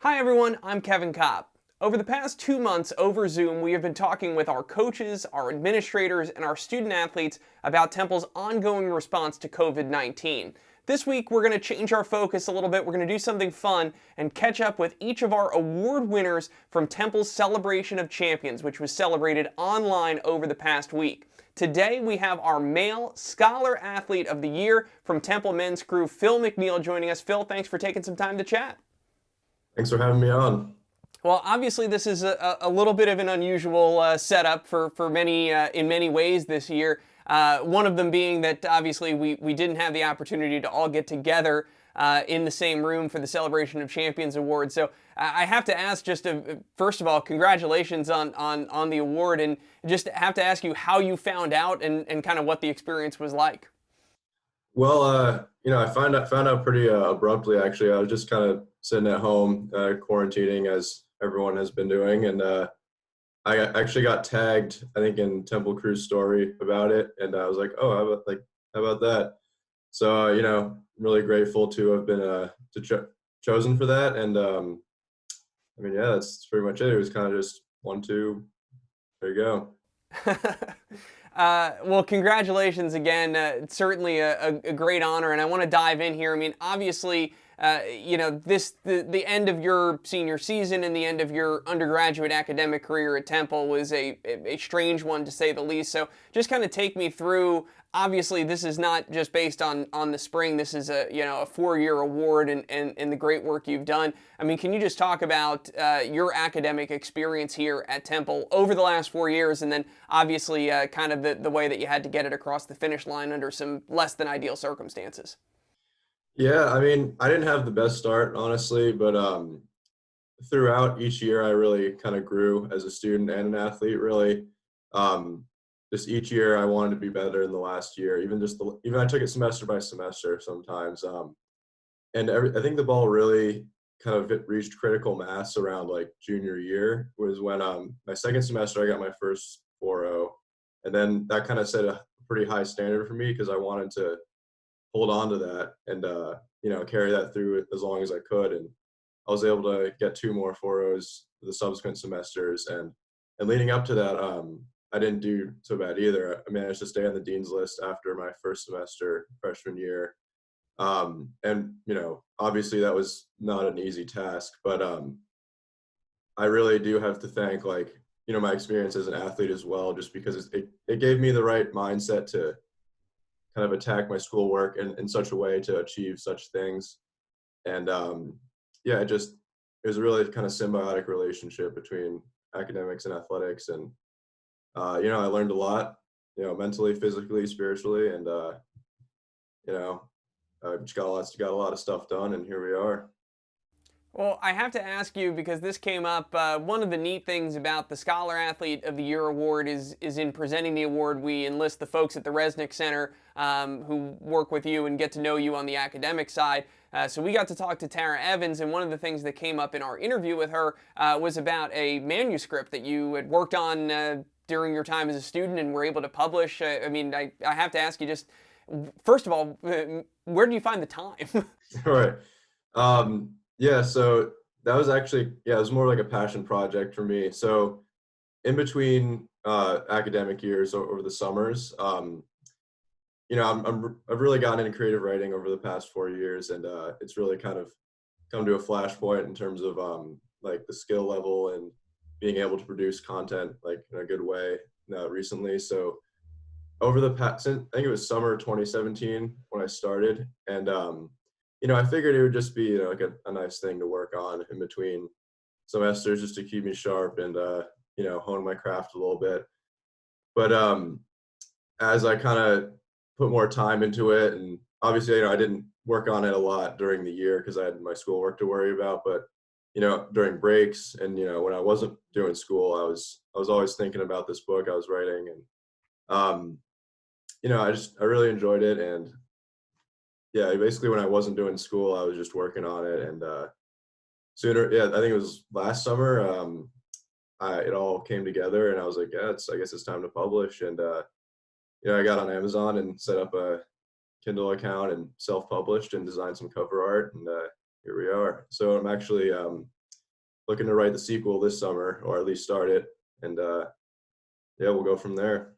Hi everyone, I'm Kevin Kopp. Over the past 2 months over Zoom, we have been talking with our coaches, our administrators, and our student athletes about Temple's ongoing response to COVID-19. This week, we're going to change our focus a little bit. We're going to do something fun and catch up with each of our award winners from Temple's Celebration of Champions, which was celebrated online over the past week. Today, we have our male Scholar Athlete of the Year from Temple Men's Crew, Phil MacNeil, joining us. Phil, thanks for taking some time to chat. Thanks for having me on. Well, obviously, this is a little bit of an unusual setup for many in many ways this year. One of them being that obviously we didn't have the opportunity to all get together in the same room for the Celebration of Champions award. So I have to ask, first of all, congratulations on the award, and just have to ask you how you found out and kind of what the experience was like. Well, I found out pretty abruptly. Actually, I was just kind of sitting at home, quarantining as everyone has been doing, and actually got tagged, I think, in Temple Crew's story about it, and I was like, oh, how about that? So, I'm really grateful to have been chosen for that, and yeah, that's pretty much it. It was kind of just 1, 2, there you go. Well, congratulations again. It's certainly a great honor, and I want to dive in here. I mean, obviously, the end of your senior season and the end of your undergraduate academic career at Temple was a strange one, to say the least. So just kind of take me through. Obviously, this is not just based on the spring. This is a 4-year award and the great work you've done. I mean, can you just talk about your academic experience here at Temple over the last 4 years, and then obviously kind of the way that you had to get it across the finish line under some less than ideal circumstances? Yeah, I mean, I didn't have the best start, honestly, but throughout each year, I really kind of grew as a student and an athlete. Really, um, just each year, I wanted to be better than the last year. Even I took it semester by semester sometimes. I think the ball really kind of reached critical mass around like junior year was when my second semester I got my first 4.0, and then that kind of set a pretty high standard for me because I wanted to hold on to that and carry that through as long as I could. And I was able to get 2 more 4.0s for the subsequent semesters, and leading up to that, I didn't do so bad either. I managed to stay on the dean's list after my first semester freshman year, and obviously that was not an easy task, but I really do have to thank my experience as an athlete as well, just because it gave me the right mindset to kind of attack my schoolwork in such a way to achieve such things. And yeah, it was a really kind of symbiotic relationship between academics and athletics. And I learned a lot, mentally, physically, spiritually, and you know, I just got a lot of stuff done, and here we are. Well, I have to ask you because this came up. One of the neat things about the Scholar Athlete of the Year award is in presenting the award, we enlist the folks at the Resnick Center who work with you and get to know you on the academic side. So we got to talk to Tara Evans, and one of the things that came up in our interview with her was about a manuscript that you had worked on during your time as a student and were able to publish. I have to ask you just, first of all, where do you find the time? All right. Yeah, so that was actually, yeah, it was more like a passion project for me. So in between academic years over the summers, I've really gotten into creative writing over the past 4 years, and it's really kind of come to a flashpoint in terms of like the skill level and being able to produce content like in a good way recently. So over the past, I think it was summer 2017 when I started, and I figured it would just be like a nice thing to work on in between semesters just to keep me sharp and hone my craft a little bit. But as I kind of put more time into it, and obviously I didn't work on it a lot during the year because I had my schoolwork to worry about, but during breaks and when I wasn't doing school, I was always thinking about this book I was writing, and um, I really enjoyed it. And yeah, basically when I wasn't doing school, I was just working on it. And I think it was last summer, it all came together, and I was like, yeah, I guess it's time to publish. And I got on Amazon and set up a Kindle account and self-published and designed some cover art, and here we are. So I'm actually looking to write the sequel this summer, or at least start it, and yeah, we'll go from there.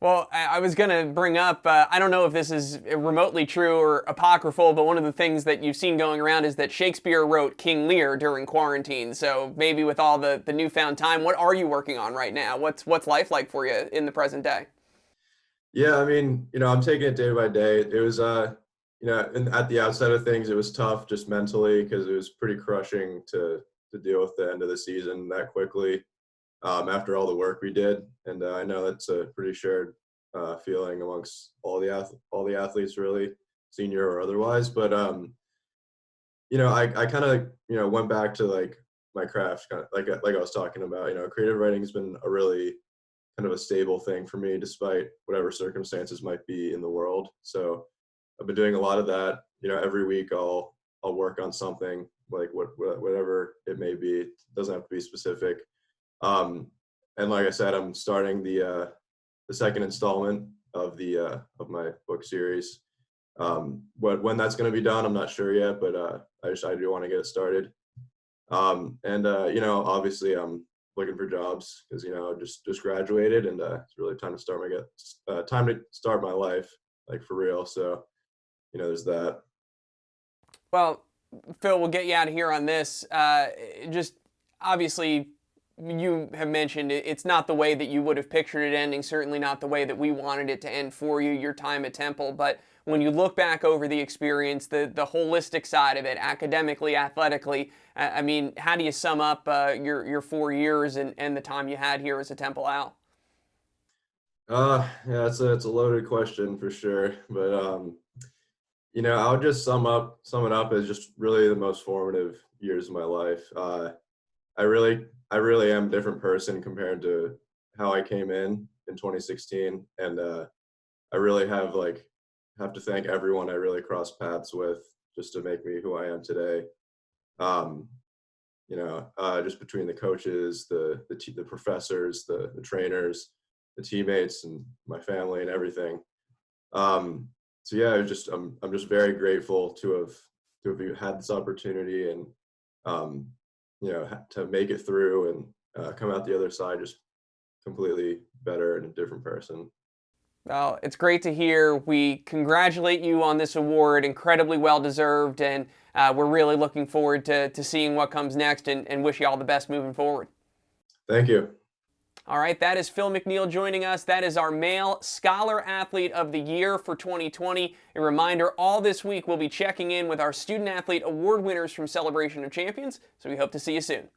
Well, I was going to bring up, I don't know if this is remotely true or apocryphal, but one of the things that you've seen going around is that Shakespeare wrote King Lear during quarantine. So maybe with all the newfound time, what are you working on right now? What's life like for you in the present day? Yeah, I mean, I'm taking it day by day. It was, at the outset of things, it was tough just mentally because it was pretty crushing to deal with the end of the season that quickly after all the work we did. And I know that's a pretty shared feeling amongst all the athletes, really, senior or otherwise. But I kind of went back to like my craft, kind of like I was talking about. Creative writing has been a really kind of a stable thing for me despite whatever circumstances might be in the world. So I've been doing a lot of that. Every week I'll work on something like whatever it may be. It doesn't have to be specific. Um, and like I said, I'm starting the second installment of my book series. When that's going to be done, I'm not sure yet, but I do want to get it started. And obviously I'm looking for jobs because just graduated, and it's really time to start my life, like, for real. So there's that. Well, Phil, we'll get you out of here on this. Just obviously, you have mentioned it's not the way that you would have pictured it ending, certainly not the way that we wanted it to end for you, your time at Temple. But when you look back over the experience, the holistic side of it, academically, athletically, I mean, how do you sum up your 4 years and the time you had here as a Temple Owl? Yeah, it's a loaded question for sure, but I would just sum it up as just really the most formative years of my life. I really am a different person compared to how I came in 2016, and I really have to thank everyone I really crossed paths with just to make me who I am today. Um, just between the coaches, the professors, the trainers, the teammates, and my family and everything. So yeah, I'm just very grateful to have had this opportunity, and um, to make it through and come out the other side just completely better and a different person. Well, it's great to hear. We congratulate you on this award, incredibly well deserved, and we're really looking forward to seeing what comes next and wish you all the best moving forward. Thank you. All right, that is Phil MacNeil joining us. That is our Male Scholar Athlete of the Year for 2020. A reminder, all this week we'll be checking in with our Student Athlete Award winners from Celebration of Champions, so we hope to see you soon.